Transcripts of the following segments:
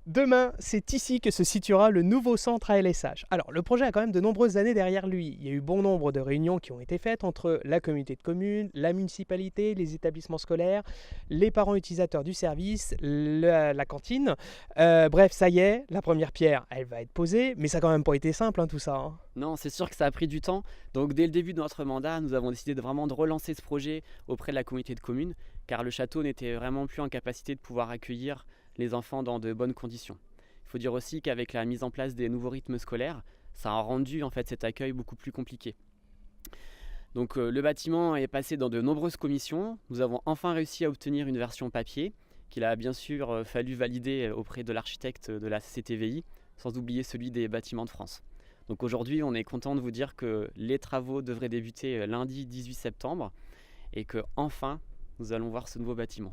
Demain, c'est ici que se situera le nouveau centre ALSH. Alors, le projet a quand même de nombreuses années derrière lui. Il y a eu bon nombre de réunions qui ont été faites entre la communauté de communes, la municipalité, les établissements scolaires, les parents utilisateurs du service, la cantine. Bref, ça y est, la première pierre, elle va être posée, mais ça n'a quand même pas été simple, tout ça. Non, c'est sûr que ça a pris du temps. Donc dès le début de notre mandat, nous avons décidé de vraiment de relancer ce projet auprès de la communauté de communes, car le château n'était vraiment plus en capacité de pouvoir accueillir les enfants dans de bonnes conditions. Il faut dire aussi qu'avec la mise en place des nouveaux rythmes scolaires, ça a rendu en fait cet accueil beaucoup plus compliqué. Donc le bâtiment est passé dans de nombreuses commissions. Nous avons enfin réussi à obtenir une version papier qu'il a bien sûr fallu valider auprès de l'architecte de la CTVI, sans oublier celui des bâtiments de France. Donc aujourd'hui, on est content de vous dire que les travaux devraient débuter lundi 18 septembre et que enfin, nous allons voir ce nouveau bâtiment.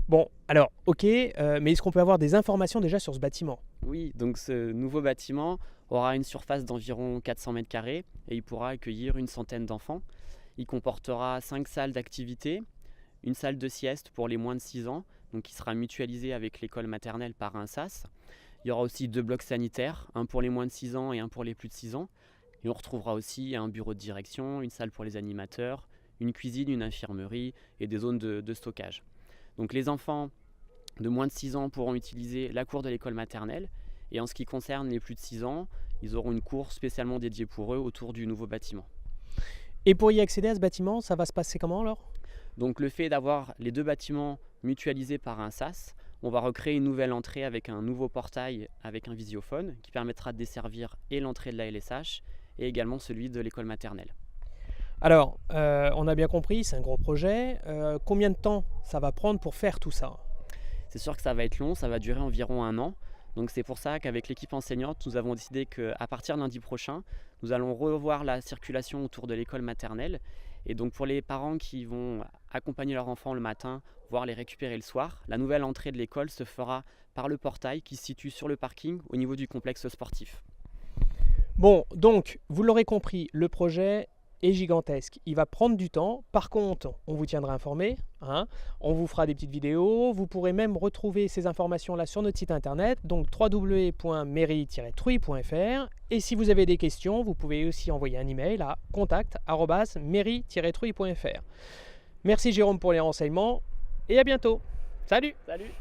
Bon, alors, ok, mais est-ce qu'on peut avoir des informations déjà sur ce bâtiment ? Oui, donc ce nouveau bâtiment aura une surface d'environ 400 mètres carrés et il pourra accueillir une centaine d'enfants. Il comportera 5 salles d'activité, une salle de sieste pour les moins de 6 ans, donc qui sera mutualisée avec l'école maternelle par un SAS. Il y aura aussi 2 blocs sanitaires, un pour les moins de 6 ans et un pour les plus de 6 ans. Et on retrouvera aussi un bureau de direction, une salle pour les animateurs, une cuisine, une infirmerie et des zones de stockage. Donc les enfants de moins de 6 ans pourront utiliser la cour de l'école maternelle. Et en ce qui concerne les plus de 6 ans, ils auront une cour spécialement dédiée pour eux autour du nouveau bâtiment. Et pour y accéder à ce bâtiment, ça va se passer comment alors ? Donc le fait d'avoir les 2 bâtiments mutualisés par un SAS, on va recréer une nouvelle entrée avec un nouveau portail avec un visiophone qui permettra de desservir et l'entrée de la LSH et également celui de l'école maternelle. Alors, on a bien compris, c'est un gros projet. Combien de temps ça va prendre pour faire tout ça ? C'est sûr que ça va être long, ça va durer environ 1 an. Donc c'est pour ça qu'avec l'équipe enseignante, nous avons décidé qu'à partir de lundi prochain, nous allons revoir la circulation autour de l'école maternelle. Et donc pour les parents qui vont accompagner leurs enfants le matin, voire les récupérer le soir, la nouvelle entrée de l'école se fera par le portail qui se situe sur le parking au niveau du complexe sportif. Bon, donc, vous l'aurez compris, le projet est gigantesque. Il va prendre du temps. Par contre, on vous tiendra informé. On vous fera des petites vidéos. Vous pourrez même retrouver ces informations-là sur notre site internet, donc www.mairie-trouille.fr. Et si vous avez des questions, vous pouvez aussi envoyer un email à contact@mairie-trouille.fr. Merci Jérôme pour les renseignements et à bientôt. Salut! Salut!